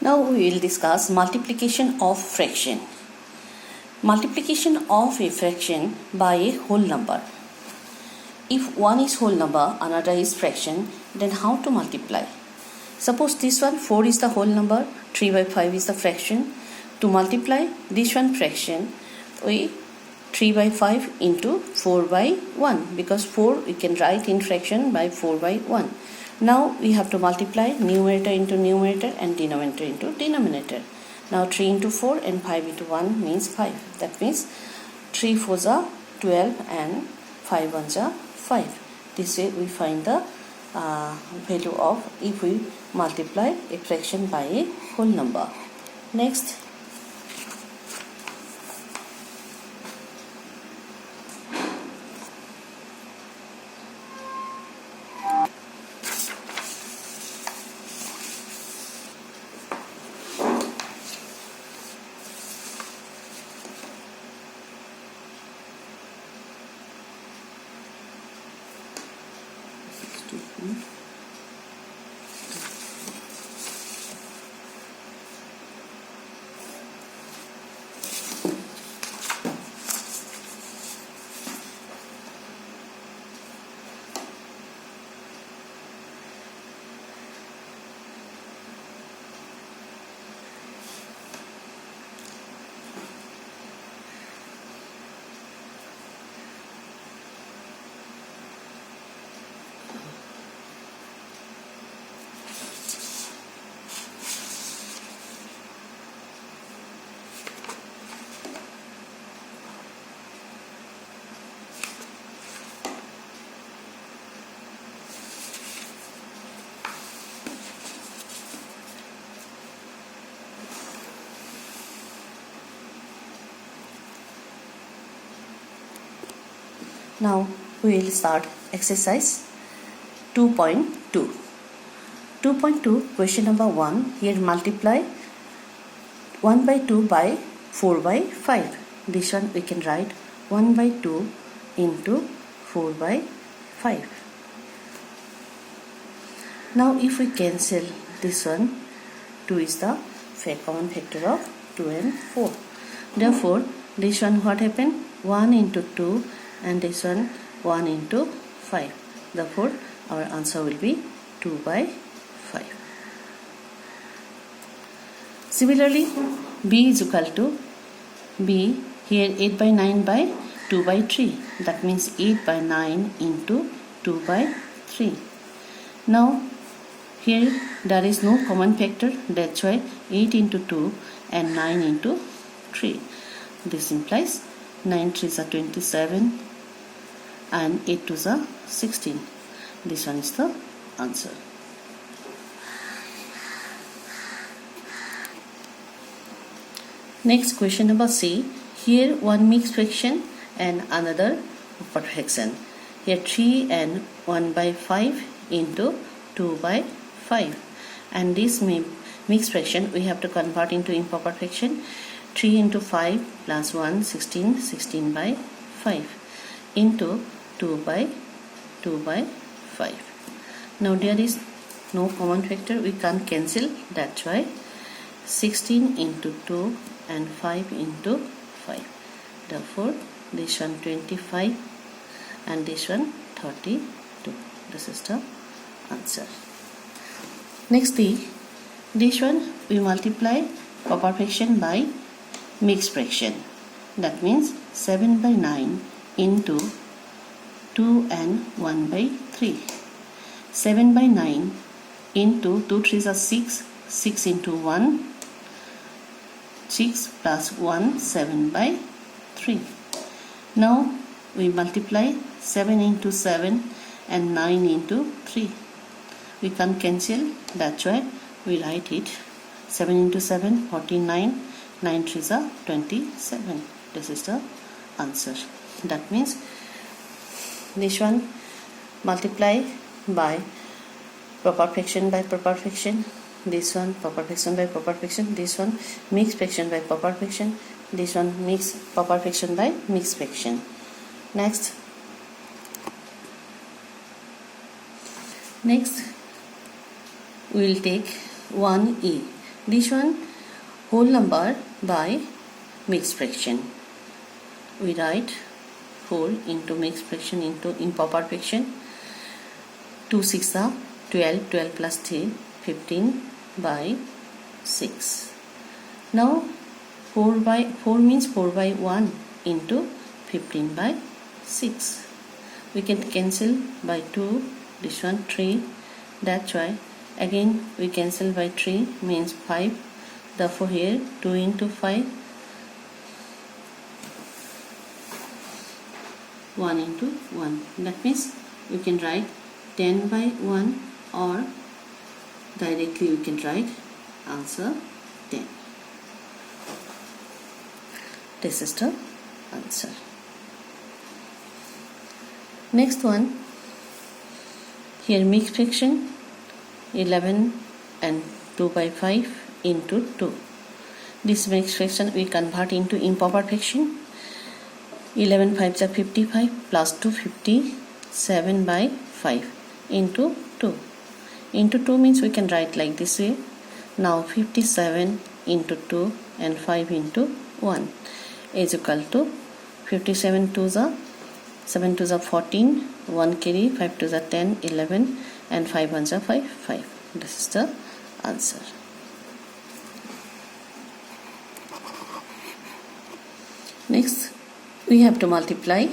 Now we will discuss multiplication of fraction. Multiplication of a fraction by a whole number. If one is whole number, another is fraction, then how to multiply? Suppose this one 4 is the whole number, 3 by 5 is the fraction. To multiply this one fraction, we 3 by 5 into 4 by 1, because 4 we can write in fraction by 4 by 1. Now we have to multiply numerator into numerator and denominator into denominator. Now 3 into 4 and 5 into 1 means 5. That means 3 4s are 12 and 5 1s are 5. This way we find the value of if we multiply a fraction by a whole number. Next, now we will start exercise 2.2. 2.2 question number 1. Here multiply 1 by 2 by 4 by 5. This one we can write 1 by 2 into 4 by 5. Now if we cancel this one, 2 is the common factor of 2 and 4. Therefore this one what happened? 1 into 2 and this one 1 into 5. Therefore our answer will be 2 by 5. Similarly, b is equal to b, here 8 by 9 by 2 by 3. That means 8 by 9 into 2 by 3. Now here there is no common factor, that's why 8 into 2 and 9 into 3. This implies 9 3s are 27 and 8 2s are 16. This one is the answer. Next, question number C. Here one mixed fraction and another proper fraction. Here 3 and 1 by 5 into 2 by 5. And this mixed fraction we have to convert into improper fraction. 3 into 5 plus 1, 16, 16 by 5 into 2 by 5. Now there is no common factor, we can't cancel, that's why 16 into 2 and 5 into 5. Therefore this one 25 and this one 32. This is the answer. Next, this one we multiply proper fraction by mixed fraction. That means 7 by 9 into 2 and 1 by 3. 7 by 9 into 2 3s are 6, 6 into 1, 6 plus 1, 7 by 3. Now we multiply 7 into 7 and 9 into 3. We can't cancel, that's why we write it 7 into 7, 49, 9 3s are 27. This is the answer. That means this one multiply by proper fraction by proper fraction, this one proper fraction by proper fraction, this one mixed fraction by proper fraction, this one mixed proper fraction by mixed fraction. Next we will take 1e. This one whole number by mixed fraction. We write 4 into mixed fraction into improper fraction. 2 6 are 12, 12 plus 3, 15 by 6. Now 4 means 4 by 1 into 15 by 6. We can cancel by 2, this one 3, that's why again we cancel by 3 means 5. Therefore here 2 into 5, 1 into 1. That means we can write 10 by 1 or directly we can write answer 10. This is the answer. Next one, here mixed fraction 11 and 2 by 5 into 2. This mixed fraction we convert into improper fraction. 11 5s are 55 plus 2 57 by 5 into 2. Into 2 means we can write like this way. Now 57 into 2 and 5 into 1 is equal to 57 2s are 7 2s are 14, 1 carry, 5 2s are 10, 11 and 5 1s are 5, 5. This is the answer. Next we have to multiply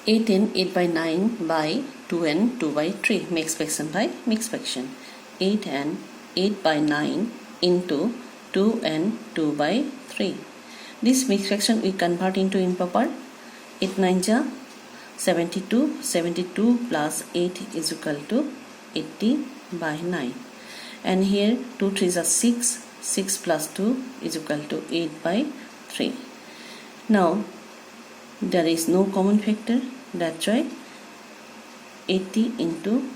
8 and 8 by 9 by 2 and 2 by 3. Mixed fraction by mixed fraction. 8 and 8 by 9 into 2 and 2 by 3. This mixed fraction we convert into improper. 8 9s are 72. 72 plus 8 is equal to 80 by 9. And here 2 3s are 6. 6 plus 2 is equal to 8 by 3. Now there is no common factor, that's why 80 into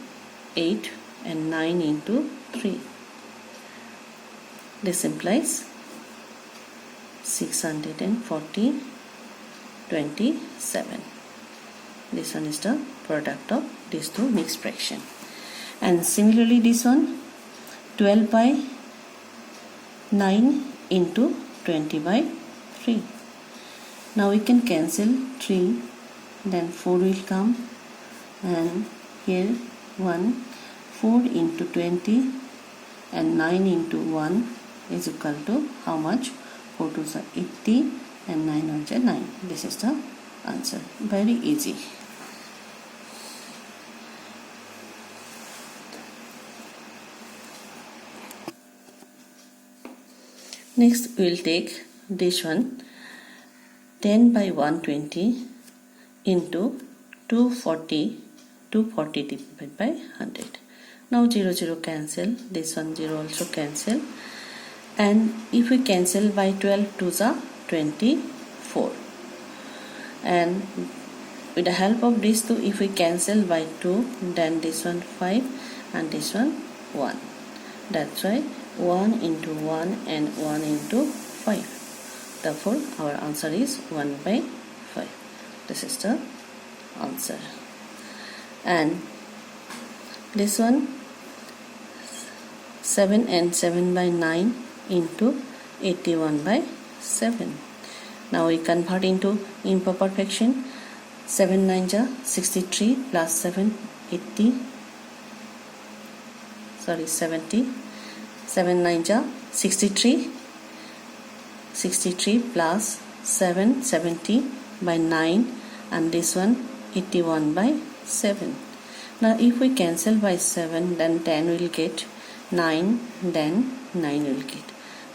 8 and 9 into 3. This implies 640 27. This one is the product of these two mixed fraction. And similarly this one 12 by 9 into 20 by 3. Now we can cancel 3, then 4 will come, and here 1, 4 into 20 and 9 into 1 is equal to how much? 4 2s are 80 and 9 1s are 9. This is the answer. Very easy. Next we will take this one. 10 by 120 into 240 divided by 100. Now 0 0 cancel, this one 0 also cancel, and if we cancel by 12 2s are 24, and with the help of these two if we cancel by 2 then this one 5 and this one 1. That's why 1 into 1 and 1 into 5. Therefore, our answer is 1 by 5. This is the answer. And this one 7 and 7 by 9 into 81 by 7. Now we convert into improper fraction. 7 9s are 63 plus 7 80. 70. 7 9s are 63. 63 plus 7 70 by 9 and this one 81 by 7. Now if we cancel by 7 then 10 will get 9, then 9 will get.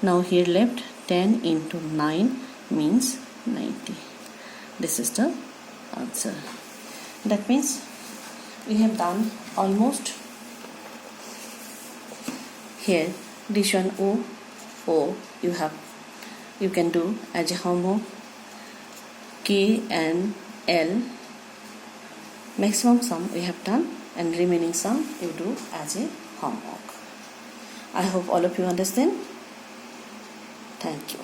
Now here left 10 into 9 means 90. This is the answer. That means we have done almost. Here this one O you can do as a homework. K and L maximum sum we have done and remaining sum you do as a homework. I hope all of you understand. Thank you.